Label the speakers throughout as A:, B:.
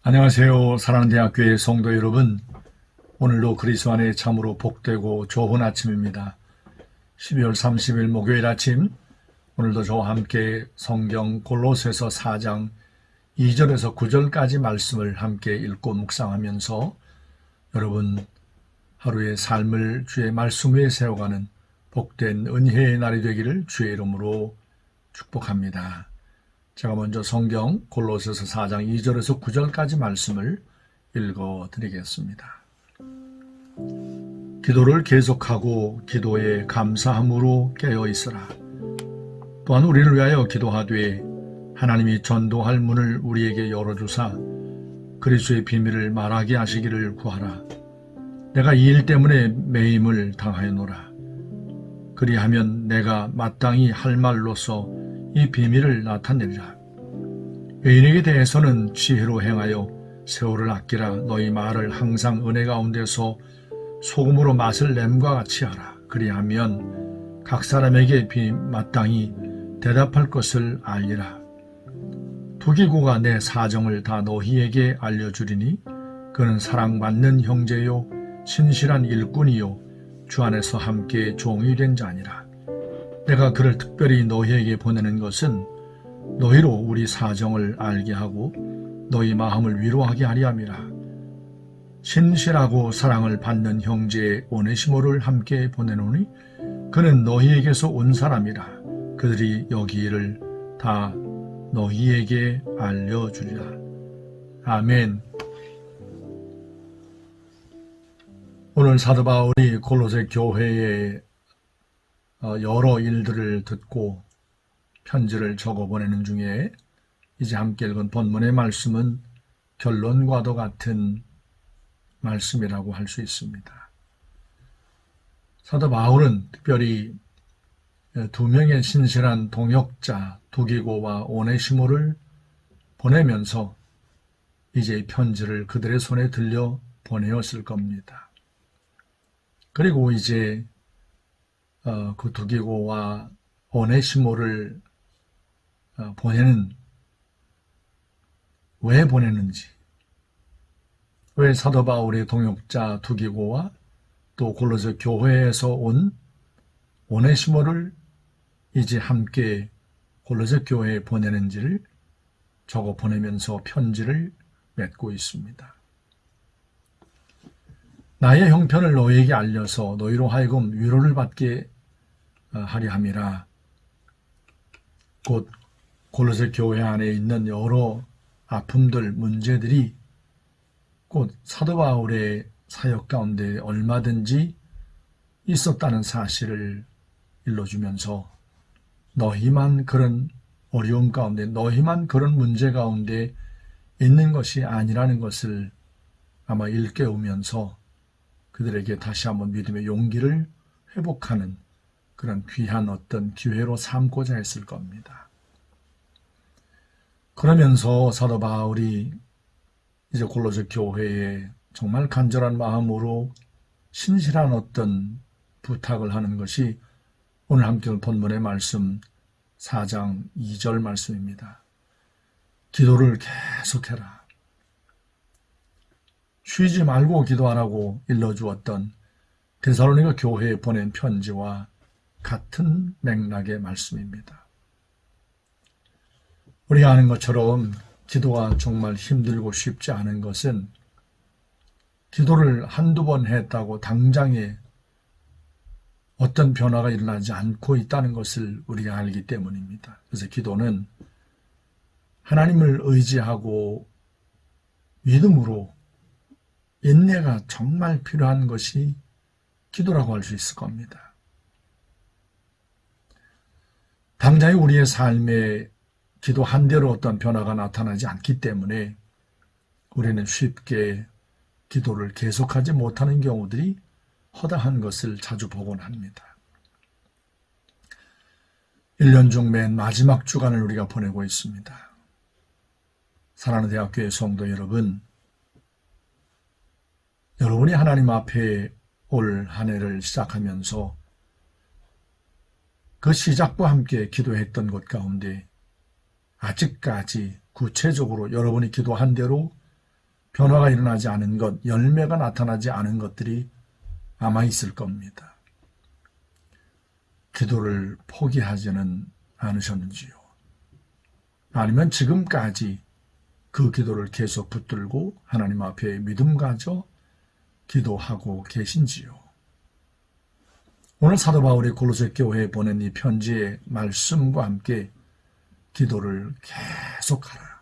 A: 안녕하세요. 사랑하는 대학교의 성도 여러분. 오늘도 그리스도 안에 참으로 복되고 좋은 아침입니다. 12월 30일 목요일 아침, 오늘도 저와 함께 성경 골로새서 4장 2절에서 9절까지 말씀을 함께 읽고 묵상하면서 여러분 하루의 삶을 주의 말씀 위에 세워가는 복된 은혜의 날이 되기를 주의 이름으로 축복합니다. 제가 먼저 성경 골로새서 4장 2절에서 9절까지 말씀을 읽어드리겠습니다. 기도를 계속하고 기도에 감사함으로 깨어있으라. 또한 우리를 위하여 기도하되 하나님이 전도할 문을 우리에게 열어주사 그리스도의 비밀을 말하게 하시기를 구하라. 내가 이 일 때문에 매임을 당하였노라. 그리하면 내가 마땅히 할 말로서 이 비밀을 나타내리라. 의인에게 대해서는 지혜로 행하여 세월을 아끼라. 너희 말을 항상 은혜 가운데서 소금으로 맛을 냄과 같이 하라. 그리하면 각 사람에게 마땅히 대답할 것을 알리라. 두기고가 내 사정을 다 너희에게 알려주리니 그는 사랑받는 형제요 신실한 일꾼이요 주 안에서 함께 종이 된 자니라. 내가 그를 특별히 너희에게 보내는 것은 너희로 우리 사정을 알게 하고 너희 마음을 위로하게 하려 함이라. 신실하고 사랑을 받는 형제 오네시모를 함께 보내노니 그는 너희에게서 온 사람이라. 그들이 여기를 다 너희에게 알려주리라. 아멘. 오늘 사도 바울이 골로새 교회에 여러 일들을 듣고 편지를 적어 보내는 중에 이제 함께 읽은 본문의 말씀은 결론과도 같은 말씀이라고 할 수 있습니다. 사도 바울은 특별히 두 명의 신실한 동역자 두기고와 오네시모를 보내면서 이제 편지를 그들의 손에 들려 보내었을 겁니다. 그리고 이제 그 두기고와 오네시모를 왜 보내는지, 왜 사도 바울의 동역자 두기고와 또 골로새 교회에서 온 오네시모를 이제 함께 골로새 교회에 보내는지를 적어 보내면서 편지를 맺고 있습니다. 나의 형편을 너희에게 알려서 너희로 하여금 위로를 받게 하려 함이라. 곧 골로새 교회 안에 있는 여러 아픔들, 문제들이 곧 사도 바울의 사역 가운데 얼마든지 있었다는 사실을 일러주면서 너희만 그런 어려움 가운데, 너희만 그런 문제 가운데 있는 것이 아니라는 것을 아마 일깨우면서 그들에게 다시 한번 믿음의 용기를 회복하는 그런 귀한 어떤 기회로 삼고자 했을 겁니다. 그러면서 사도 바울이 이제 골로새 교회에 정말 간절한 마음으로 신실한 어떤 부탁을 하는 것이 오늘 함께 본문의 말씀 4장 2절 말씀입니다. 기도를 계속해라. 쉬지 말고 기도하라고 일러주었던 데살로니가 교회에 보낸 편지와 같은 맥락의 말씀입니다. 우리가 아는 것처럼 기도가 정말 힘들고 쉽지 않은 것은 기도를 한두 번 했다고 당장에 어떤 변화가 일어나지 않고 있다는 것을 우리가 알기 때문입니다. 그래서 기도는 하나님을 의지하고 믿음으로 인내가 정말 필요한 것이 기도라고 할 수 있을 겁니다. 당장에 우리의 삶에 기도 한 대로 어떤 변화가 나타나지 않기 때문에 우리는 쉽게 기도를 계속하지 못하는 경우들이 허다한 것을 자주 보곤 합니다. 1년 중 맨 마지막 주간을 우리가 보내고 있습니다. 사랑하는 대학교의 성도 여러분, 여러분이 하나님 앞에 올 한 해를 시작하면서 그 시작과 함께 기도했던 것 가운데 아직까지 구체적으로 여러분이 기도한 대로 변화가 일어나지 않은 것, 열매가 나타나지 않은 것들이 아마 있을 겁니다. 기도를 포기하지는 않으셨는지요? 아니면 지금까지 그 기도를 계속 붙들고 하나님 앞에 믿음 가져 기도하고 계신지요? 오늘 사도 바울이 골로새 교회에 보낸 이 편지의 말씀과 함께 기도를 계속하라.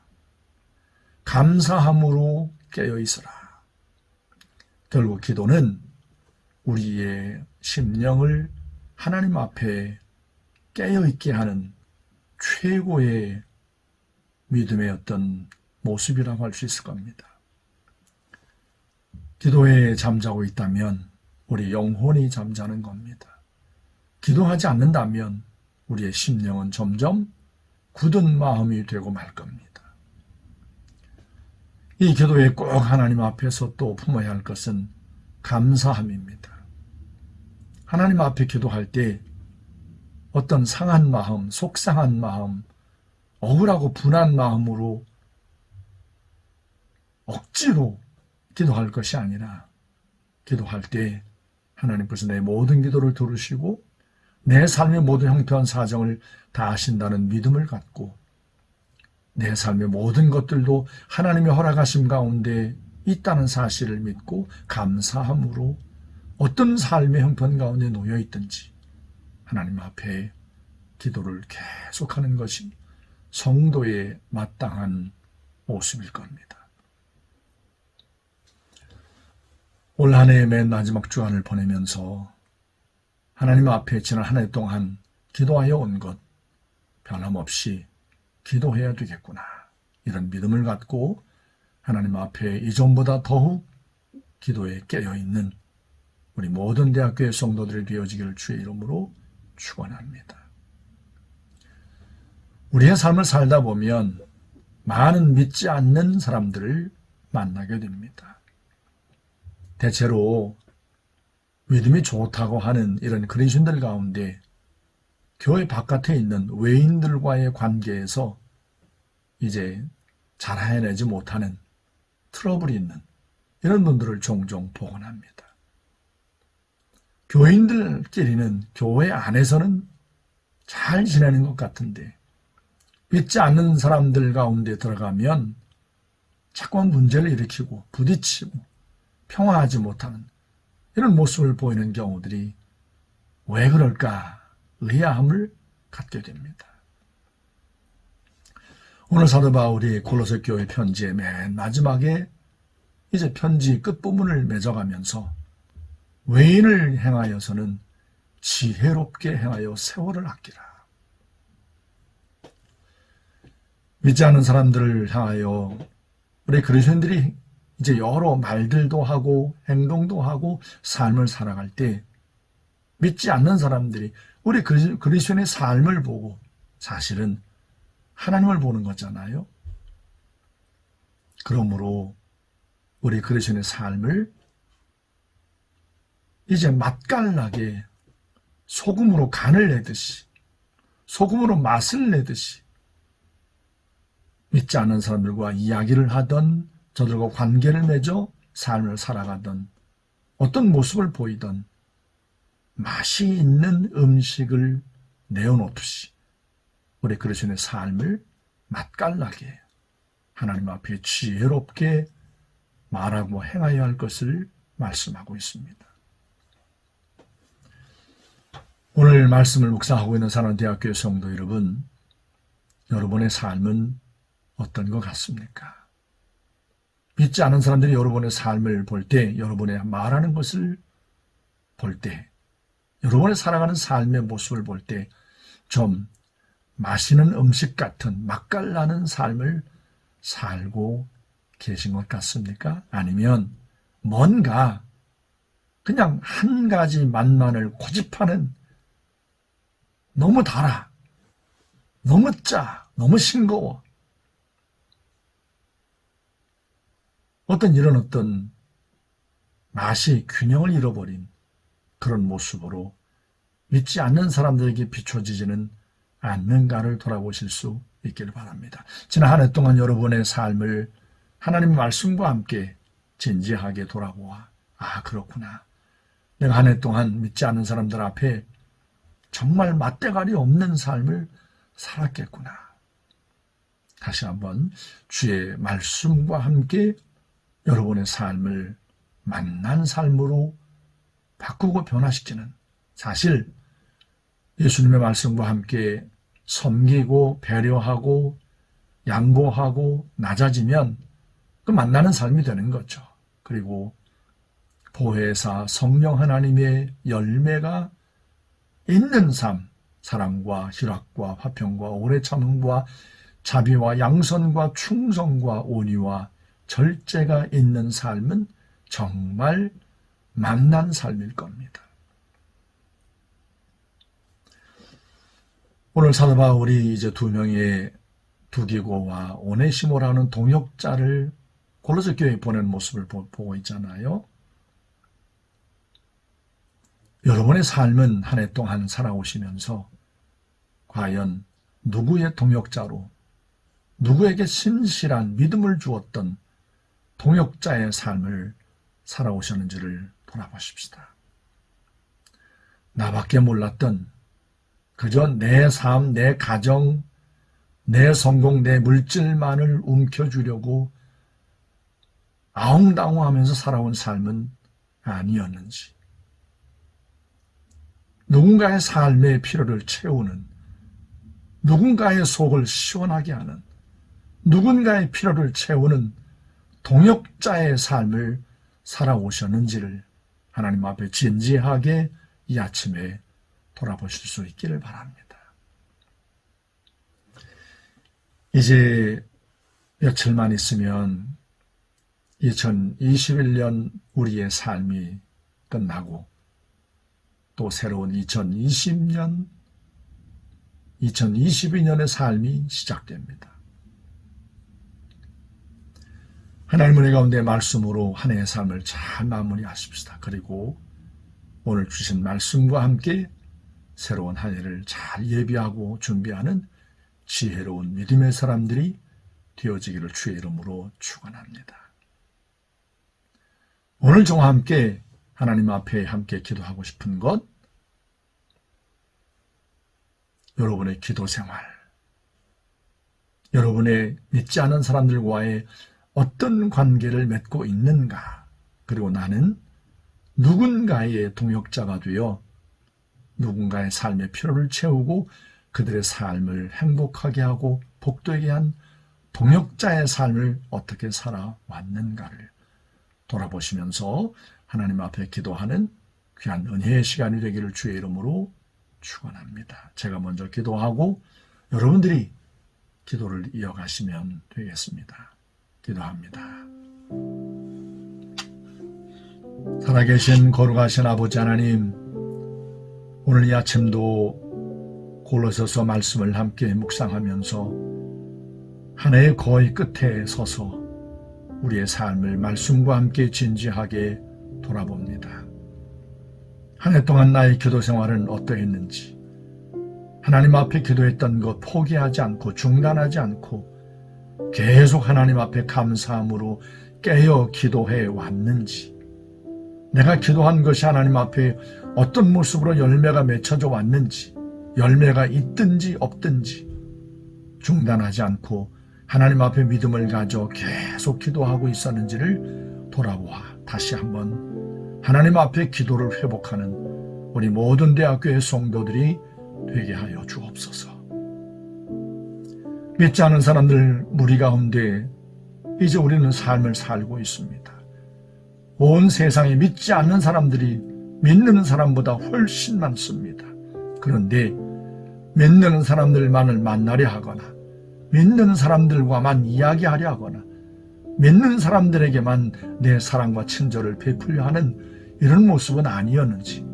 A: 감사함으로 깨어있으라. 결국 기도는 우리의 심령을 하나님 앞에 깨어있게 하는 최고의 믿음의 어떤 모습이라고 할 수 있을 겁니다. 기도에 잠자고 있다면 우리 영혼이 잠자는 겁니다. 기도하지 않는다면 우리의 심령은 점점 굳은 마음이 되고 말 겁니다. 이 기도에 꼭 하나님 앞에서 또 품어야 할 것은 감사함입니다. 하나님 앞에 기도할 때 어떤 상한 마음, 속상한 마음, 억울하고 분한 마음으로 억지로 기도할 것이 아니라 기도할 때 하나님께서 내 모든 기도를 들으시고 내 삶의 모든 형편한 사정을 다 아신다는 믿음을 갖고 내 삶의 모든 것들도 하나님의 허락하심 가운데 있다는 사실을 믿고 감사함으로 어떤 삶의 형편 가운데 놓여 있든지 하나님 앞에 기도를 계속하는 것이 성도의 마땅한 모습일 겁니다. 올 한 해의 맨 마지막 주간을 보내면서 하나님 앞에 지난 한 해 동안 기도하여 온 것 변함없이 기도해야 되겠구나. 이런 믿음을 갖고 하나님 앞에 이전보다 더욱 기도에 깨어있는 우리 모든 대학교의 성도들이 되어지기를 주의 이름으로 축원합니다. 우리의 삶을 살다 보면 많은 믿지 않는 사람들을 만나게 됩니다. 대체로 믿음이 좋다고 하는 이런 그리스도인들 가운데 교회 바깥에 있는 외인들과의 관계에서 이제 잘 해내지 못하는 트러블이 있는 이런 분들을 종종 보곤 합니다. 교인들끼리는 교회 안에서는 잘 지내는 것 같은데 믿지 않는 사람들 가운데 들어가면 자꾸만 문제를 일으키고 부딪히고 평화하지 못하는 이런 모습을 보이는 경우들이 왜 그럴까 의아함을 갖게 됩니다. 오늘 사도 바울이 골로새 교회 편지의 맨 마지막에 이제 편지 끝부분을 맺어가면서 외인을 행하여서는 지혜롭게 행하여 세월을 아끼라. 믿지 않는 사람들을 향하여 우리 그리스도인들이 이제 여러 말들도 하고 행동도 하고 삶을 살아갈 때 믿지 않는 사람들이 우리 그리스도인의 삶을 보고 사실은 하나님을 보는 거잖아요. 그러므로 우리 그리스도인의 삶을 이제 맛깔나게 소금으로 간을 내듯이 소금으로 맛을 내듯이 믿지 않는 사람들과 이야기를 하던 저들과 관계를 맺어 삶을 살아가던 어떤 모습을 보이던 맛이 있는 음식을 내어놓듯이 우리 그리스도인의 삶을 맛깔나게 하나님 앞에 지혜롭게 말하고 행하여야 할 것을 말씀하고 있습니다. 오늘 말씀을 묵상하고 있는 사랑대학교의 성도 여러분, 여러분의 삶은 어떤 것 같습니까? 믿지 않은 사람들이 여러분의 삶을 볼 때, 여러분의 말하는 것을 볼 때, 여러분의 살아가는 삶의 모습을 볼 때 좀 맛있는 음식 같은 맛깔나는 삶을 살고 계신 것 같습니까? 아니면 뭔가 그냥 한 가지 맛만을 고집하는 너무 달아, 너무 짜, 너무 싱거워. 어떤 맛이 균형을 잃어버린 그런 모습으로 믿지 않는 사람들에게 비춰지지는 않는가를 돌아보실 수 있기를 바랍니다. 지난 한 해 동안 여러분의 삶을 하나님의 말씀과 함께 진지하게 돌아보아 그렇구나. 내가 한 해 동안 믿지 않는 사람들 앞에 정말 맞대가리 없는 삶을 살았겠구나. 다시 한번 주의 말씀과 함께 여러분의 삶을 만난 삶으로 바꾸고 변화시키는, 사실 예수님의 말씀과 함께 섬기고 배려하고 양보하고 낮아지면 그 만나는 삶이 되는 거죠. 그리고 보혜사 성령 하나님의 열매가 있는 삶, 사랑과 희락과 화평과 오래 참음과 자비와 양선과 충성과 온유와 절제가 있는 삶은 정말 만난 삶일 겁니다. 오늘 사도 바울이 이제 두 명의 두기고와 오네시모라는 동역자를 골로새 교회에 보낸 모습을 보고 있잖아요. 여러분의 삶은 한 해 동안 살아오시면서 과연 누구의 동역자로, 누구에게 신실한 믿음을 주었던 동역자의 삶을 살아오셨는지를 돌아보십시다. 나밖에 몰랐던, 그저 내 삶, 내 가정, 내 성공, 내 물질만을 움켜쥐려고 아웅다웅하면서 살아온 삶은 아니었는지, 누군가의 삶의 필요를 채우는, 누군가의 속을 시원하게 하는, 누군가의 필요를 채우는 동역자의 삶을 살아오셨는지를 하나님 앞에 진지하게 이 아침에 돌아보실 수 있기를 바랍니다. 이제 며칠만 있으면 2021년 우리의 삶이 끝나고 또 새로운 2020년, 2022년의 삶이 시작됩니다. 하나님 은혜 가운데 말씀으로 한 해의 삶을 잘 마무리하십시다. 그리고 오늘 주신 말씀과 함께 새로운 한 해를 잘 예비하고 준비하는 지혜로운 믿음의 사람들이 되어지기를 주의 이름으로 축원합니다. 오늘 저와 함께 하나님 앞에 함께 기도하고 싶은 것, 여러분의 기도 생활, 여러분의 믿지 않은 사람들과의 어떤 관계를 맺고 있는가, 그리고 나는 누군가의 동역자가 되어 누군가의 삶의 필요를 채우고 그들의 삶을 행복하게 하고 복되게 한 동역자의 삶을 어떻게 살아왔는가를 돌아보시면서 하나님 앞에 기도하는 귀한 은혜의 시간이 되기를 주의 이름으로 축원합니다. 제가 먼저 기도하고 여러분들이 기도를 이어가시면 되겠습니다. 기도합니다. 살아계신 거룩하신 아버지 하나님, 오늘 이 아침도 골로새서 말씀을 함께 묵상하면서 한 해의 거의 끝에 서서 우리의 삶을 말씀과 함께 진지하게 돌아봅니다. 한 해 동안 나의 기도 생활은 어떠했는지, 하나님 앞에 기도했던 것 포기하지 않고 중단하지 않고 계속 하나님 앞에 감사함으로 깨어 기도해 왔는지, 내가 기도한 것이 하나님 앞에 어떤 모습으로 열매가 맺혀져 왔는지, 열매가 있든지 없든지 중단하지 않고 하나님 앞에 믿음을 가져 계속 기도하고 있었는지를 돌아보아 다시 한번 하나님 앞에 기도를 회복하는 우리 모든 대학교의 성도들이 되게 하여 주옵소서. 믿지 않은 사람들 무리 가운데 이제 우리는 삶을 살고 있습니다. 온 세상에 믿지 않는 사람들이 믿는 사람보다 훨씬 많습니다. 그런데 믿는 사람들만을 만나려 하거나 믿는 사람들과만 이야기하려 하거나 믿는 사람들에게만 내 사랑과 친절을 베풀려 하는 이런 모습은 아니었는지,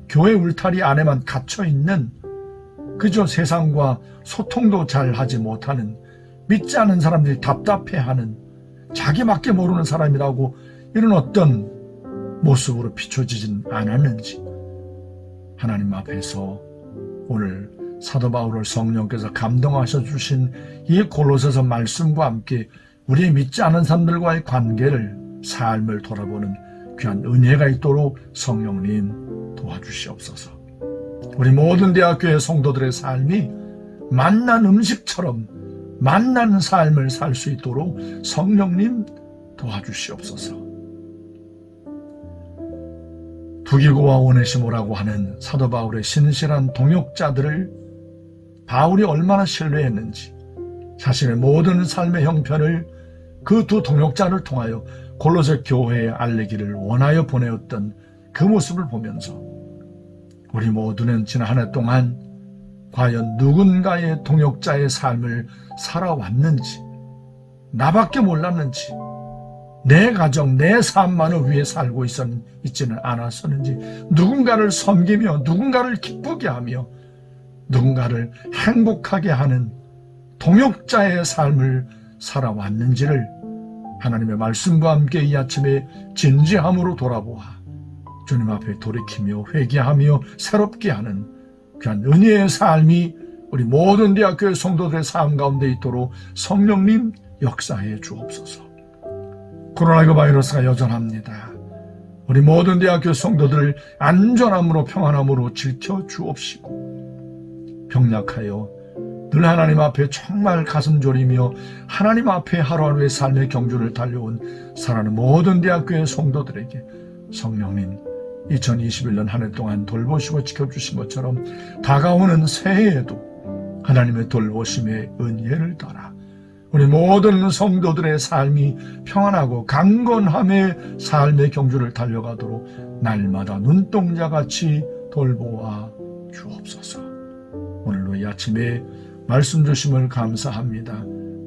A: 교회 울타리 안에만 갇혀있는 그저 세상과 소통도 잘 하지 못하는, 믿지 않은 사람들이 답답해하는, 자기밖에 모르는 사람이라고 이런 어떤 모습으로 비춰지진 않았는지 하나님 앞에서 오늘 사도 바울을 성령께서 감동하셔 주신 이 골로새서 말씀과 함께 우리의 믿지 않은 사람들과의 관계를, 삶을 돌아보는 귀한 은혜가 있도록 성령님 도와주시옵소서. 우리 모든 대학교의 성도들의 삶이 맛난 음식처럼 맛난 삶을 살 수 있도록 성령님 도와주시옵소서. 두기고와 오네시모라고 하는 사도 바울의 신실한 동역자들을 바울이 얼마나 신뢰했는지, 자신의 모든 삶의 형편을 그 두 동역자를 통하여 골로새 교회에 알리기를 원하여 보내었던 그 모습을 보면서 우리 모두는 지난 한 해 동안 과연 누군가의 동역자의 삶을 살아왔는지, 나밖에 몰랐는지, 내 가정, 내 삶만을 위해 살고 있지는 않았었는지, 누군가를 섬기며 누군가를 기쁘게 하며 누군가를 행복하게 하는 동역자의 삶을 살아왔는지를 하나님의 말씀과 함께 이 아침에 진지함으로 돌아보아 주님 앞에 돌이키며 회개하며 새롭게 하는 귀한 은혜의 삶이 우리 모든 대학교의 성도들의 삶 가운데 있도록 성령님 역사해 주옵소서. 코로나19 바이러스가 여전합니다. 우리 모든 대학교 성도들을 안전함으로 평안함으로 지켜 주옵시고, 병약하여 늘 하나님 앞에 정말 가슴 졸이며 하나님 앞에 하루하루의 삶의 경주를 달려온 사랑하는 모든 대학교의 성도들에게 성령님 2021년 한 해 동안 돌보시고 지켜주신 것처럼 다가오는 새해에도 하나님의 돌보심의 은혜를 따라 우리 모든 성도들의 삶이 평안하고 강건함의 삶의 경주를 달려가도록 날마다 눈동자같이 돌보아 주옵소서. 오늘도 이 아침에 말씀 주심을 감사합니다.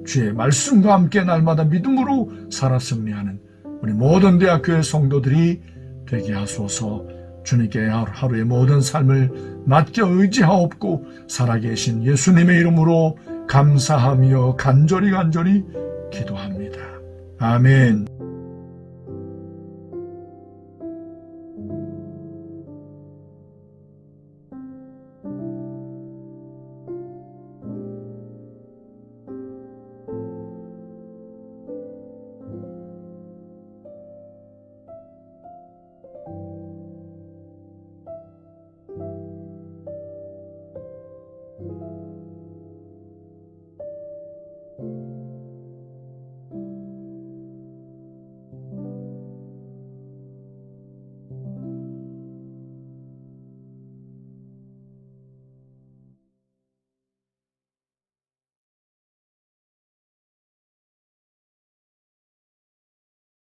A: 주의 말씀과 함께 날마다 믿음으로 살아 승리하는 우리 모든 대학교의 성도들이 되게 하소서. 주님께 하루의 모든 삶을 맡겨 의지하옵고 살아계신 예수님의 이름으로 감사하며 간절히 기도합니다. 아멘.